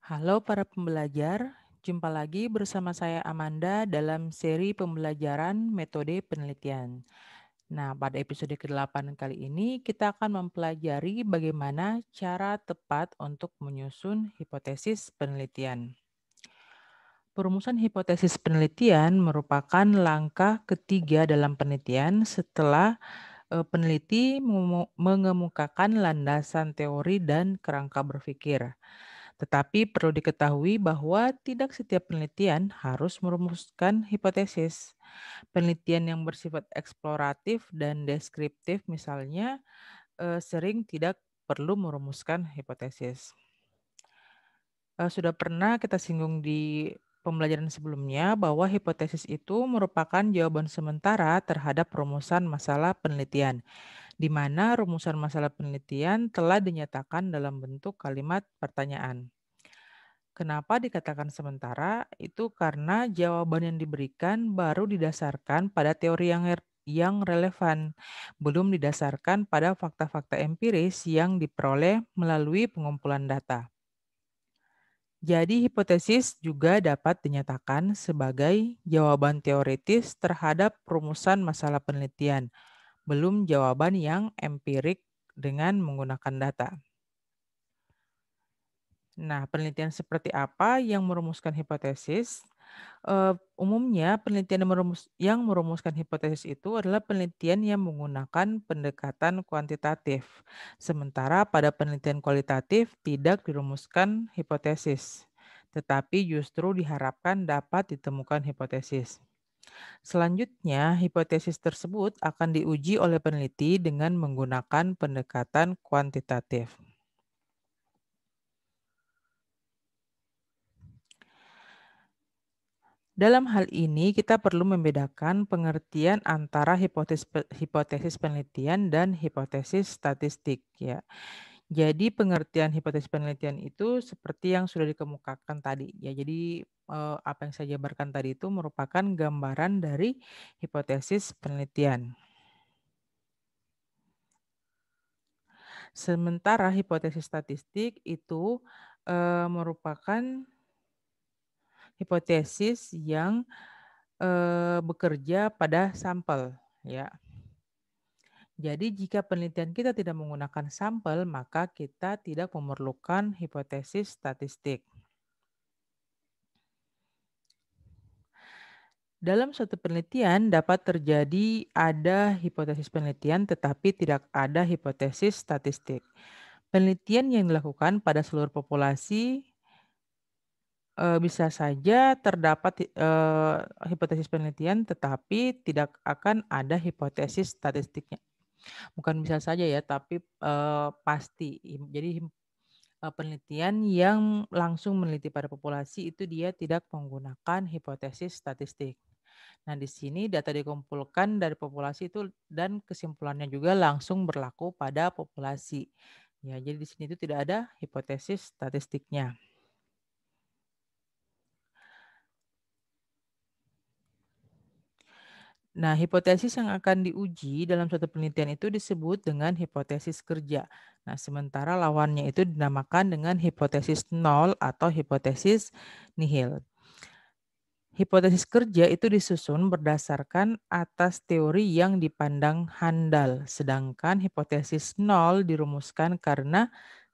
Halo para pembelajar, jumpa lagi bersama saya Amanda dalam seri pembelajaran metode penelitian. Nah, pada episode ke-8 kali ini kita akan mempelajari bagaimana cara tepat untuk menyusun hipotesis penelitian. Perumusan hipotesis penelitian merupakan langkah ketiga dalam penelitian setelah peneliti mengemukakan landasan teori dan kerangka berpikir. Tetapi perlu diketahui bahwa tidak setiap penelitian harus merumuskan hipotesis. Penelitian yang bersifat eksploratif dan deskriptif misalnya sering tidak perlu merumuskan hipotesis. Sudah pernah kita singgung di pembelajaran sebelumnya bahwa hipotesis itu merupakan jawaban sementara terhadap rumusan masalah penelitian, di mana rumusan masalah penelitian telah dinyatakan dalam bentuk kalimat pertanyaan. Kenapa dikatakan sementara? Itu karena jawaban yang diberikan baru didasarkan pada teori yang relevan, belum didasarkan pada fakta-fakta empiris yang diperoleh melalui pengumpulan data. Jadi hipotesis juga dapat dinyatakan sebagai jawaban teoritis terhadap rumusan masalah penelitian, belum jawaban yang empirik dengan menggunakan data. Nah, penelitian seperti apa yang merumuskan hipotesis? Umumnya penelitian yang merumuskan hipotesis itu adalah penelitian yang menggunakan pendekatan kuantitatif. Sementara pada penelitian kualitatif tidak dirumuskan hipotesis, tetapi justru diharapkan dapat ditemukan hipotesis. Selanjutnya, hipotesis tersebut akan diuji oleh peneliti dengan menggunakan pendekatan kuantitatif. Dalam hal ini, kita perlu membedakan pengertian antara hipotesis penelitian dan hipotesis statistik, ya. Jadi, pengertian hipotesis penelitian itu seperti yang sudah dikemukakan tadi, ya. Jadi, apa yang saya jabarkan tadi itu merupakan gambaran dari hipotesis penelitian. Sementara hipotesis statistik itu merupakan hipotesis yang bekerja pada sampel, ya. Jadi jika penelitian kita tidak menggunakan sampel, maka kita tidak memerlukan hipotesis statistik. Dalam suatu penelitian dapat terjadi ada hipotesis penelitian tetapi tidak ada hipotesis statistik. Penelitian yang dilakukan pada seluruh populasi bisa saja terdapat hipotesis penelitian tetapi tidak akan ada hipotesis statistiknya. Bukan bisa saja ya, tapi pasti. Jadi penelitian yang langsung meneliti pada populasi itu dia tidak menggunakan hipotesis statistik. Nah, di sini data dikumpulkan dari populasi itu dan kesimpulannya juga langsung berlaku pada populasi. Ya, jadi di sini itu tidak ada hipotesis statistiknya. Nah, hipotesis yang akan diuji dalam suatu penelitian itu disebut dengan hipotesis kerja. Nah, sementara lawannya itu dinamakan dengan hipotesis nol atau hipotesis nihil. Hipotesis kerja itu disusun berdasarkan atas teori yang dipandang handal, sedangkan hipotesis nol dirumuskan karena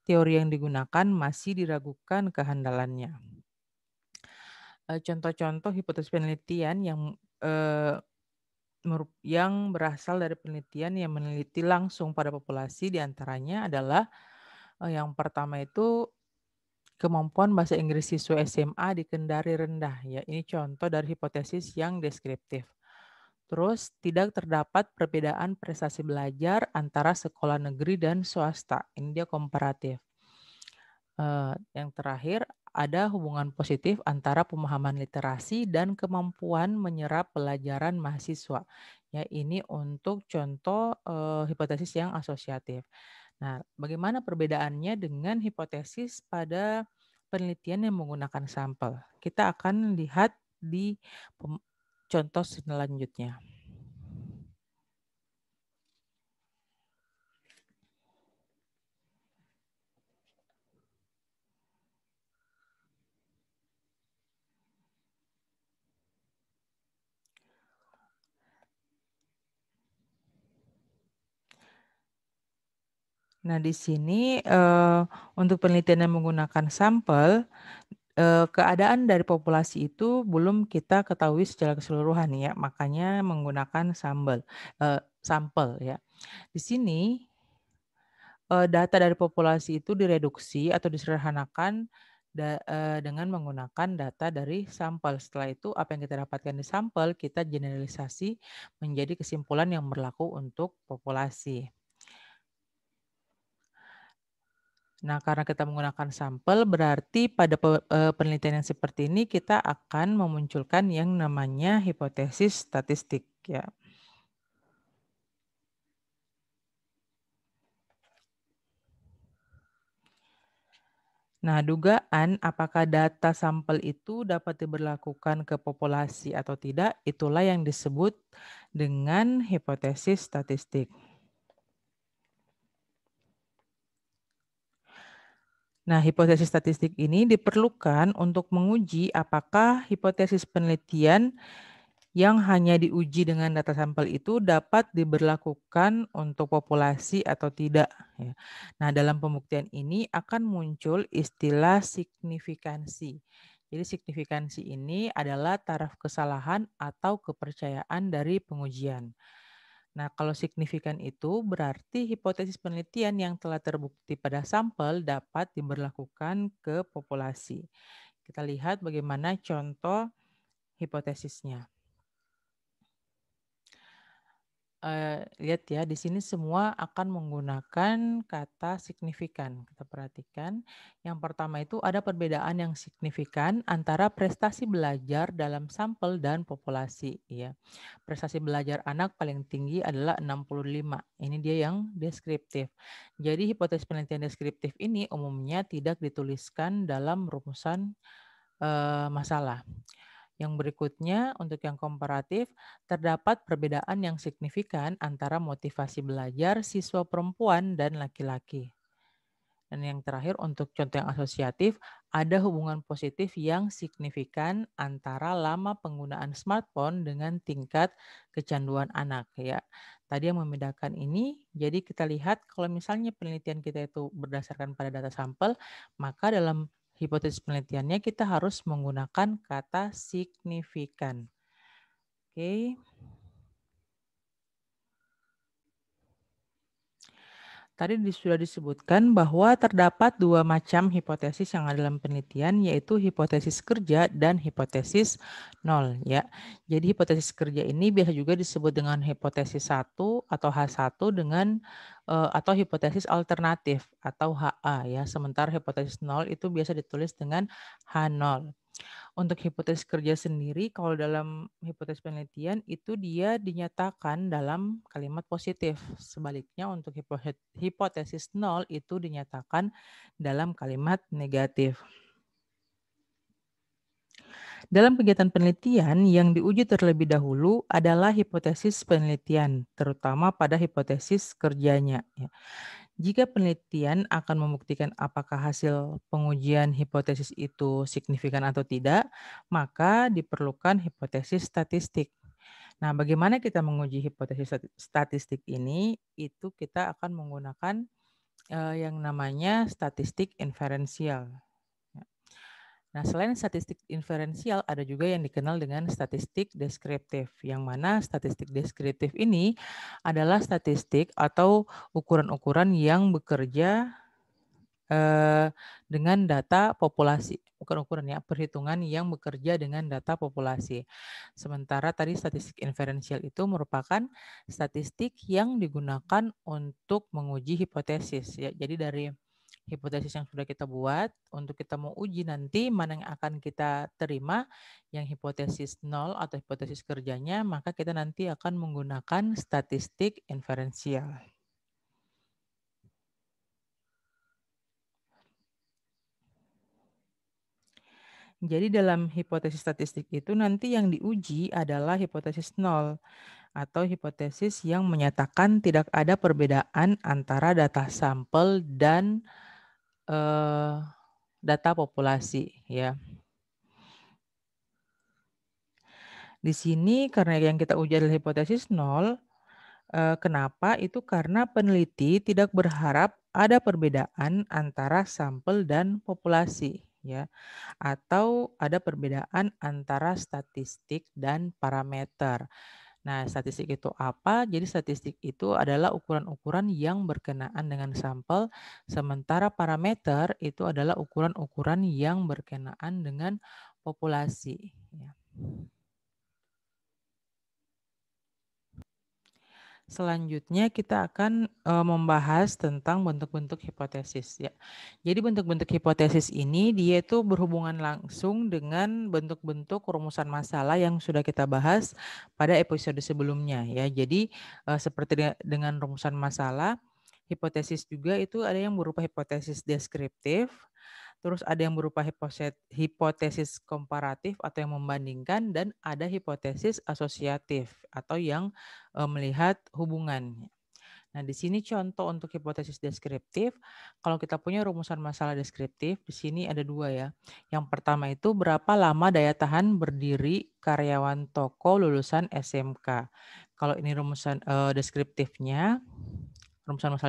teori yang digunakan masih diragukan kehandalannya. Contoh-contoh hipotesis penelitian eee, yang berasal dari penelitian yang meneliti langsung pada populasi diantaranya adalah yang pertama itu kemampuan bahasa Inggris siswa SMA di Kendari rendah, ya. Ini contoh dari hipotesis yang deskriptif. Terus tidak terdapat perbedaan prestasi belajar antara sekolah negeri dan swasta. Ini dia komparatif. Yang terakhir ada hubungan positif antara pemahaman literasi dan kemampuan menyerap pelajaran mahasiswa. Ya, ini untuk contoh hipotesis yang asosiatif. Nah, bagaimana perbedaannya dengan hipotesis pada penelitian yang menggunakan sampel? Kita akan lihat di contoh selanjutnya. Nah, di sini untuk penelitian yang menggunakan sampel, keadaan dari populasi itu belum kita ketahui secara keseluruhan ya, makanya menggunakan sampel ya. Di sini, data dari populasi itu direduksi atau disederhanakan dengan menggunakan data dari sampel. Setelah itu apa yang kita dapatkan di sampel, kita generalisasi menjadi kesimpulan yang berlaku untuk populasi. Nah, karena kita menggunakan sampel, berarti pada penelitian yang seperti ini kita akan memunculkan yang namanya hipotesis statistik ya. Nah, dugaan apakah data sampel itu dapat diberlakukan ke populasi atau tidak, itulah yang disebut dengan hipotesis statistik. Nah, hipotesis statistik ini diperlukan untuk menguji apakah hipotesis penelitian yang hanya diuji dengan data sampel itu dapat diberlakukan untuk populasi atau tidak. Ya. Nah, dalam pembuktian ini akan muncul istilah signifikansi. Jadi signifikansi ini adalah taraf kesalahan atau kepercayaan dari pengujian. Nah, kalau signifikan itu berarti hipotesis penelitian yang telah terbukti pada sampel dapat diberlakukan ke populasi. Kita lihat bagaimana contoh hipotesisnya. Lihat ya, di sini semua akan menggunakan kata signifikan. Kita perhatikan, yang pertama itu ada perbedaan yang signifikan antara prestasi belajar dalam sampel dan populasi. Ya. Prestasi belajar anak paling tinggi adalah 65. Ini dia yang deskriptif. Jadi hipotesis penelitian deskriptif ini umumnya tidak dituliskan dalam rumusan masalah. Yang berikutnya, untuk yang komparatif, terdapat perbedaan yang signifikan antara motivasi belajar siswa perempuan dan laki-laki. Dan yang terakhir, untuk contoh yang asosiatif, ada hubungan positif yang signifikan antara lama penggunaan smartphone dengan tingkat kecanduan anak. Ya, tadi yang membedakan ini, jadi kita lihat kalau misalnya penelitian kita itu berdasarkan pada data sampel, maka dalam hipotesis penelitiannya kita harus menggunakan kata signifikan. Oke. Tadi sudah disebutkan bahwa terdapat dua macam hipotesis yang ada dalam penelitian, yaitu hipotesis kerja dan hipotesis nol. Ya. Jadi hipotesis kerja ini biasa juga disebut dengan hipotesis 1 atau H1 dengan atau hipotesis alternatif atau HA ya. Sementara hipotesis nol itu biasa ditulis dengan H0. Untuk hipotesis kerja sendiri, kalau dalam hipotesis penelitian itu dia dinyatakan dalam kalimat positif. Sebaliknya untuk hipotesis nol itu dinyatakan dalam kalimat negatif. Dalam kegiatan penelitian yang diuji terlebih dahulu adalah hipotesis penelitian, terutama pada hipotesis kerjanya. Ya. Jika penelitian akan membuktikan apakah hasil pengujian hipotesis itu signifikan atau tidak, maka diperlukan hipotesis statistik. Nah, bagaimana kita menguji hipotesis statistik ini? Itu kita akan menggunakan yang namanya statistik inferensial. Nah, selain statistik inferensial, ada juga yang dikenal dengan statistik deskriptif, yang mana statistik deskriptif ini adalah statistik atau ukuran-ukuran yang bekerja dengan data populasi, bukan ukuran ya, perhitungan yang bekerja dengan data populasi. Sementara tadi statistik inferensial itu merupakan statistik yang digunakan untuk menguji hipotesis ya. Jadi dari hipotesis yang sudah kita buat, untuk kita mau uji nanti mana yang akan kita terima, yang hipotesis nol atau hipotesis kerjanya, maka kita nanti akan menggunakan statistik inferensial. Jadi dalam hipotesis statistik itu nanti yang diuji adalah hipotesis nol atau hipotesis yang menyatakan tidak ada perbedaan antara data sampel dan data populasi ya. Di sini karena yang kita uji adalah hipotesis nol, Kenapa? Itu karena peneliti tidak berharap ada perbedaan antara sampel dan populasi, ya, atau ada perbedaan antara statistik dan parameter. Nah, statistik itu apa? Jadi statistik itu adalah ukuran-ukuran yang berkenaan dengan sampel, sementara parameter itu adalah ukuran-ukuran yang berkenaan dengan populasi, ya. Selanjutnya kita akan membahas tentang bentuk-bentuk hipotesis, ya. Jadi bentuk-bentuk hipotesis ini dia itu berhubungan langsung dengan bentuk-bentuk rumusan masalah yang sudah kita bahas pada episode sebelumnya, ya. Jadi seperti dengan rumusan masalah, hipotesis juga itu ada yang berupa hipotesis deskriptif, terus ada yang berupa hipotesis komparatif atau yang membandingkan, dan ada hipotesis asosiatif atau yang melihat hubungan. Nah, di sini contoh untuk hipotesis deskriptif, kalau kita punya rumusan masalah deskriptif, di sini ada dua, ya. Yang pertama itu berapa lama daya tahan berdiri karyawan toko lulusan SMK. Kalau ini rumusan masalah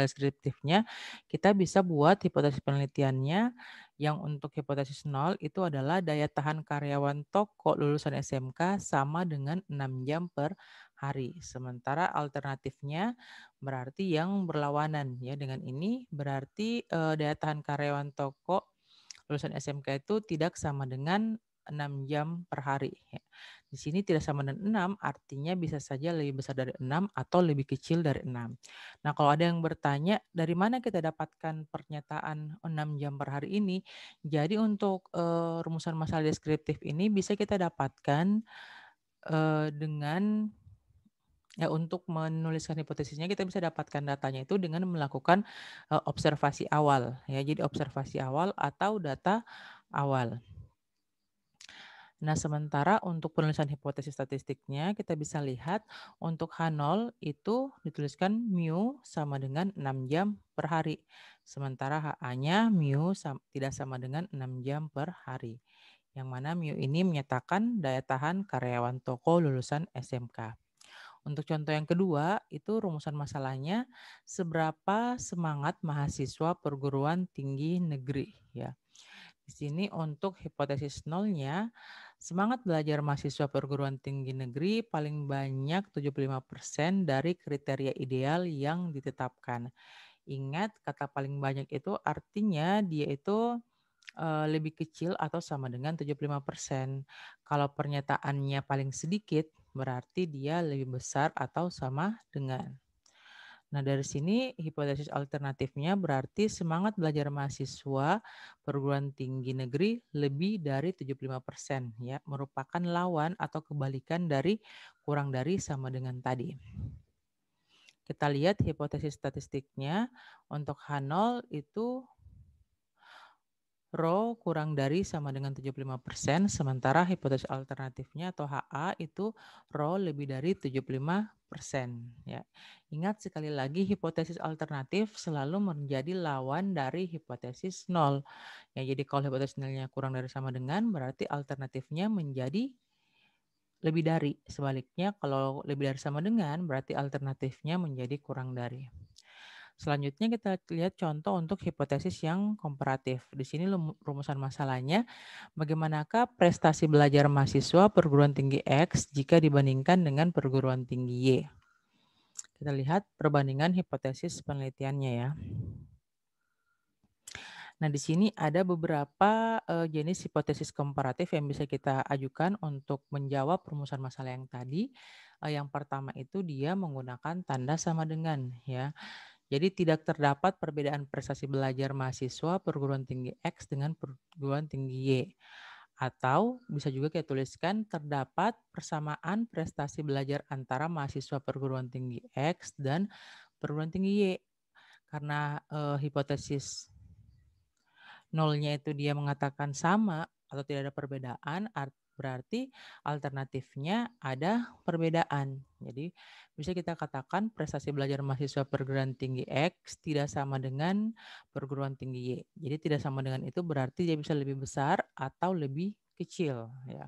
deskriptifnya, kita bisa buat hipotesis penelitiannya yang untuk hipotesis 0 itu adalah daya tahan karyawan toko lulusan SMK sama dengan 6 jam per hari. Sementara alternatifnya berarti yang berlawanan, ya, dengan ini berarti daya tahan karyawan toko lulusan SMK itu tidak sama dengan 6 jam per hari, ya. Di sini tidak sama dengan 6 artinya bisa saja lebih besar dari 6 atau lebih kecil dari 6. Nah, kalau ada yang bertanya dari mana kita dapatkan pernyataan 6 jam per hari ini? Jadi untuk rumusan masalah deskriptif ini bisa kita dapatkan dengan, ya, untuk menuliskan hipotesisnya kita bisa dapatkan datanya itu dengan melakukan observasi awal, ya. Jadi observasi awal atau data awal. Nah, sementara untuk penulisan hipotesis statistiknya kita bisa lihat untuk H0 itu dituliskan mu sama dengan 6 jam per hari. Sementara HA-nya mu tidak sama dengan 6 jam per hari. Yang mana mu ini menyatakan daya tahan karyawan toko lulusan SMK. Untuk contoh yang kedua, itu rumusan masalahnya seberapa semangat mahasiswa perguruan tinggi negeri, ya. Di sini untuk hipotesis nolnya, semangat belajar mahasiswa perguruan tinggi negeri paling banyak 75% dari kriteria ideal yang ditetapkan. Ingat, kata paling banyak itu artinya dia itu lebih kecil atau sama dengan 75%. Kalau pernyataannya paling sedikit, berarti dia lebih besar atau sama dengan. Nah, dari sini hipotesis alternatifnya berarti semangat belajar mahasiswa perguruan tinggi negeri lebih dari 75%, ya, merupakan lawan atau kebalikan dari kurang dari sama dengan tadi. Kita lihat hipotesis statistiknya untuk H0 itu Rho kurang dari sama dengan 75%, sementara hipotesis alternatifnya atau HA itu Rho lebih dari 75%, ya. Ingat sekali lagi hipotesis alternatif selalu menjadi lawan dari hipotesis 0. Ya, jadi kalau hipotesis nolnya kurang dari sama dengan berarti alternatifnya menjadi lebih dari. Sebaliknya kalau lebih dari sama dengan berarti alternatifnya menjadi kurang dari. Selanjutnya kita lihat contoh untuk hipotesis yang komparatif. Di sini rumusan masalahnya, bagaimanakah prestasi belajar mahasiswa perguruan tinggi X jika dibandingkan dengan perguruan tinggi Y? Kita lihat perbandingan hipotesis penelitiannya, ya. Nah, di sini ada beberapa jenis hipotesis komparatif yang bisa kita ajukan untuk menjawab rumusan masalah yang tadi. Yang pertama itu dia menggunakan tanda sama dengan, ya. Jadi tidak terdapat perbedaan prestasi belajar mahasiswa perguruan tinggi X dengan perguruan tinggi Y. Atau bisa juga kita tuliskan terdapat persamaan prestasi belajar antara mahasiswa perguruan tinggi X dan perguruan tinggi Y. Karena hipotesis nolnya itu dia mengatakan sama atau tidak ada perbedaan, berarti alternatifnya ada perbedaan. Jadi bisa kita katakan prestasi belajar mahasiswa perguruan tinggi X tidak sama dengan perguruan tinggi Y. Jadi tidak sama dengan itu berarti dia bisa lebih besar atau lebih kecil, ya.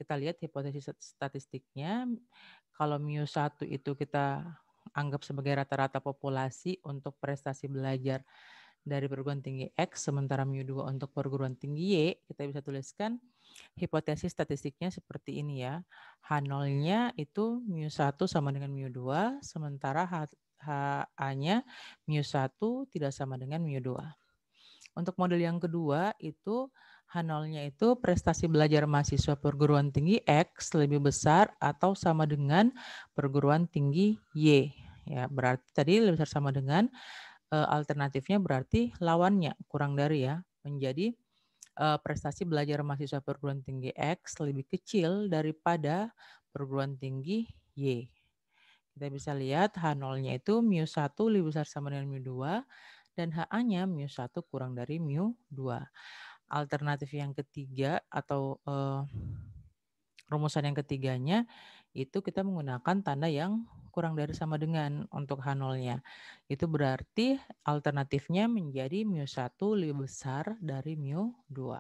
Kita lihat hipotesis statistiknya. Kalau mu1 itu kita anggap sebagai rata-rata populasi untuk prestasi belajar dari perguruan tinggi X, sementara mu2 untuk perguruan tinggi Y, kita bisa tuliskan hipotesis statistiknya seperti ini ya. H0-nya itu mu1 sama dengan mu2, sementara HA-nya mu1 tidak sama dengan mu2. Untuk model yang kedua itu H0-nya itu prestasi belajar mahasiswa perguruan tinggi X lebih besar atau sama dengan perguruan tinggi Y. Ya, berarti tadi lebih besar sama dengan alternatifnya berarti lawannya kurang dari ya, menjadi prestasi belajar mahasiswa perguruan tinggi X lebih kecil daripada perguruan tinggi Y. Kita bisa lihat H0-nya itu mu1 lebih besar sama dengan mu2 dan HA-nya mu1 kurang dari mu2. Alternatif yang ketiga atau rumusan yang ketiganya itu kita menggunakan tanda yang kurang dari sama dengan untuk H0-nya. Itu berarti alternatifnya menjadi mu1 lebih besar dari mu2.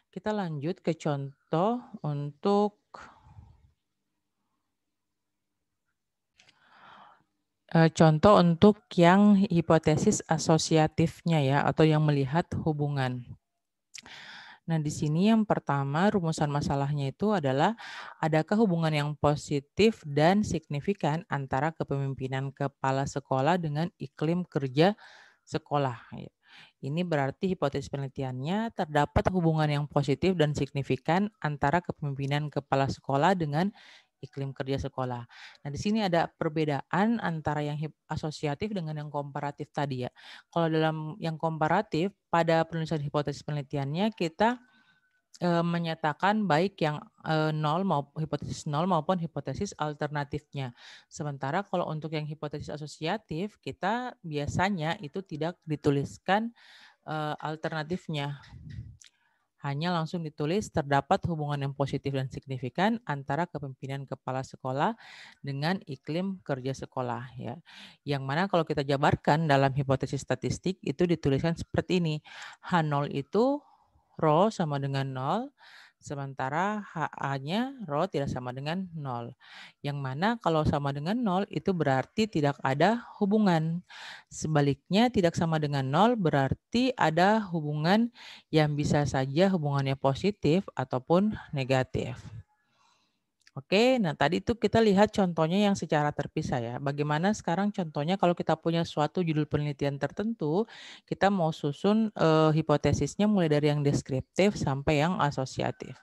Kita lanjut ke contoh untuk yang hipotesis asosiatifnya ya, atau yang melihat hubungan. Nah, di sini yang pertama rumusan masalahnya itu adalah adakah hubungan yang positif dan signifikan antara kepemimpinan kepala sekolah dengan iklim kerja sekolah. Ini berarti hipotesis penelitiannya terdapat hubungan yang positif dan signifikan antara kepemimpinan kepala sekolah dengan iklim kerja sekolah. Nah, di sini ada perbedaan antara yang asosiatif dengan yang komparatif tadi ya. Kalau dalam yang komparatif, pada penulisan hipotesis penelitiannya kita menyatakan baik yang hipotesis nol maupun hipotesis alternatifnya. Sementara kalau untuk yang hipotesis asosiatif, kita biasanya itu tidak dituliskan alternatifnya. Hanya langsung ditulis terdapat hubungan yang positif dan signifikan antara kepemimpinan kepala sekolah dengan iklim kerja sekolah ya. Yang mana kalau kita jabarkan dalam hipotesis statistik itu dituliskan seperti ini. H0 itu rho sama dengan 0, sementara HA-nya rho tidak sama dengan 0. Yang mana kalau sama dengan 0 itu berarti tidak ada hubungan. Sebaliknya tidak sama dengan 0 berarti ada hubungan yang bisa saja hubungannya positif ataupun negatif. Oke, nah tadi itu kita lihat contohnya yang secara terpisah ya. Bagaimana sekarang contohnya kalau kita punya suatu judul penelitian tertentu, kita mau susun hipotesisnya mulai dari yang deskriptif sampai yang asosiatif.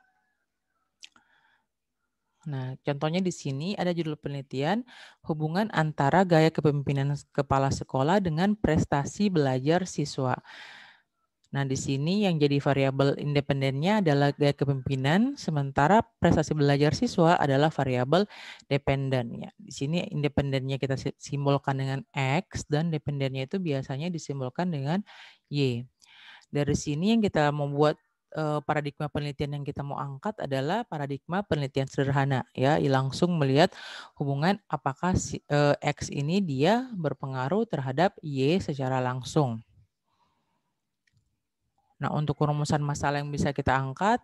Nah, contohnya di sini ada judul penelitian hubungan antara gaya kepemimpinan kepala sekolah dengan prestasi belajar siswa. Nah, di sini yang jadi variabel independennya adalah gaya kepemimpinan, sementara prestasi belajar siswa adalah variabel dependen. Ya, di sini independennya kita simbolkan dengan X dan dependennya itu biasanya disimbolkan dengan Y. Dari sini yang kita membuat paradigma penelitian yang kita mau angkat adalah paradigma penelitian sederhana. Ya, langsung melihat hubungan apakah X ini dia berpengaruh terhadap Y secara langsung. Nah, untuk rumusan masalah yang bisa kita angkat,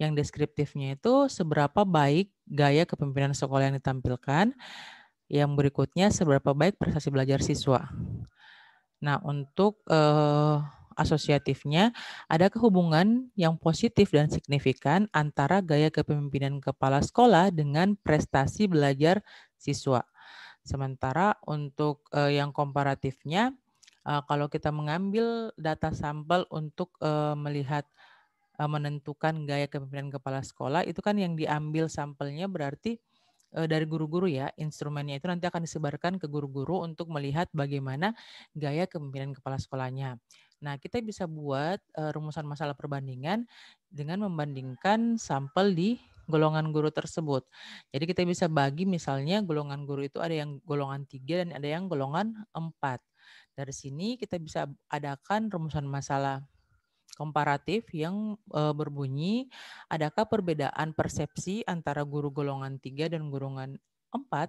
yang deskriptifnya itu seberapa baik gaya kepemimpinan sekolah yang ditampilkan. Yang berikutnya, seberapa baik prestasi belajar siswa. Nah, untuk asosiatifnya, ada hubungan yang positif dan signifikan antara gaya kepemimpinan kepala sekolah dengan prestasi belajar siswa. Sementara untuk yang komparatifnya, kalau kita mengambil data sampel untuk melihat menentukan gaya kepemimpinan kepala sekolah, itu kan yang diambil sampelnya berarti dari guru-guru ya, instrumennya itu nanti akan disebarkan ke guru-guru untuk melihat bagaimana gaya kepemimpinan kepala sekolahnya. Nah, kita bisa buat rumusan masalah perbandingan dengan membandingkan sampel di golongan guru tersebut. Jadi kita bisa bagi misalnya golongan guru itu ada yang golongan 3 dan ada yang golongan 4. Dari sini kita bisa adakan rumusan masalah komparatif yang berbunyi, adakah perbedaan persepsi antara guru golongan 3 dan golongan 4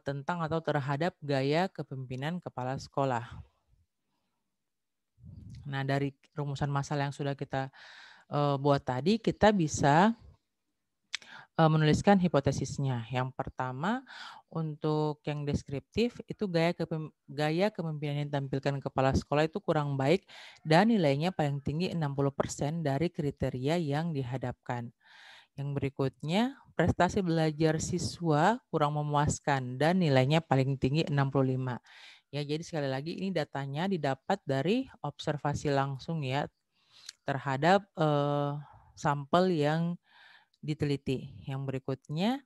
tentang atau terhadap gaya kepemimpinan kepala sekolah. Nah, dari rumusan masalah yang sudah kita buat tadi, kita bisa menuliskan hipotesisnya. Yang pertama, untuk yang deskriptif itu gaya kepemimpinan yang ditampilkan kepala sekolah itu kurang baik dan nilainya paling tinggi 60% dari kriteria yang dihadapkan. Yang berikutnya, prestasi belajar siswa kurang memuaskan dan nilainya paling tinggi 65. Ya, jadi sekali lagi ini datanya didapat dari observasi langsung ya terhadap sampel yang diteliti. Yang berikutnya,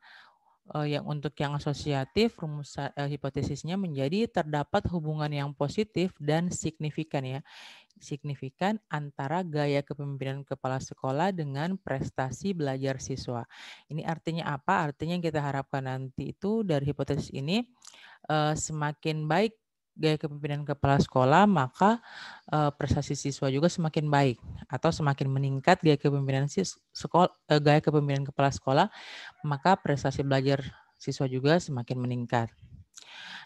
yang untuk yang asosiatif, rumus hipotesisnya menjadi terdapat hubungan yang positif dan signifikan ya. Signifikan antara gaya kepemimpinan kepala sekolah dengan prestasi belajar siswa. Ini artinya apa? Artinya yang kita harapkan nanti itu dari hipotesis ini semakin baik gaya kepemimpinan kepala sekolah, maka prestasi siswa juga semakin baik atau semakin meningkat gaya kepemimpinan kepala sekolah, maka prestasi belajar siswa juga semakin meningkat.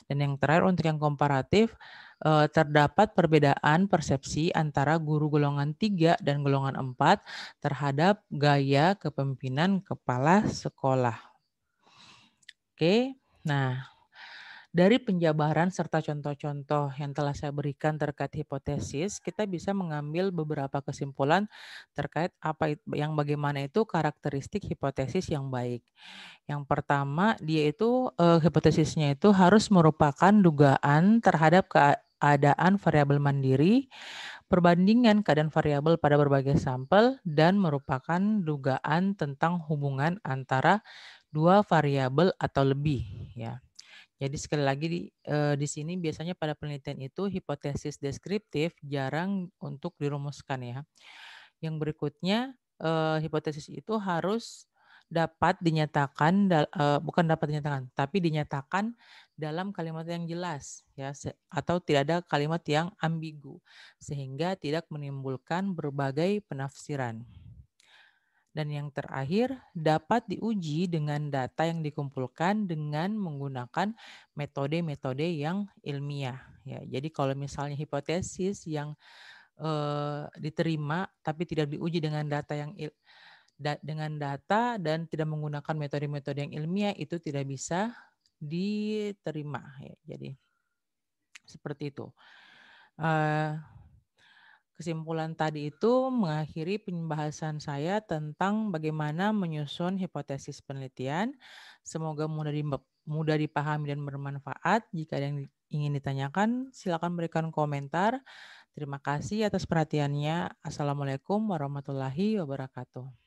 Dan yang terakhir untuk yang komparatif, terdapat perbedaan persepsi antara guru golongan 3 dan golongan 4 terhadap gaya kepemimpinan kepala sekolah. Oke, nah dari penjabaran serta contoh-contoh yang telah saya berikan terkait hipotesis, kita bisa mengambil beberapa kesimpulan terkait bagaimana itu karakteristik hipotesis yang baik. Yang pertama, dia itu hipotesisnya itu harus merupakan dugaan terhadap keadaan variabel mandiri, perbandingan keadaan variabel pada berbagai sampel, dan merupakan dugaan tentang hubungan antara dua variabel atau lebih ya. Jadi sekali lagi di sini biasanya pada penelitian itu hipotesis deskriptif jarang untuk dirumuskan ya. Yang berikutnya hipotesis itu harus dapat dinyatakan bukan dapat dinyatakan, tapi dinyatakan dalam kalimat yang jelas ya atau tidak ada kalimat yang ambigu sehingga tidak menimbulkan berbagai penafsiran. Dan yang terakhir, dapat diuji dengan data yang dikumpulkan dengan menggunakan metode-metode yang ilmiah. Ya, jadi kalau misalnya hipotesis yang diterima tapi tidak diuji dengan data dan tidak menggunakan metode-metode yang ilmiah itu tidak bisa diterima. Ya, jadi seperti itu. Kesimpulan tadi itu mengakhiri pembahasan saya tentang bagaimana menyusun hipotesis penelitian. Semoga mudah dipahami dan bermanfaat. Jika ada yang ingin ditanyakan, silakan berikan komentar. Terima kasih atas perhatiannya. Assalamualaikum warahmatullahi wabarakatuh.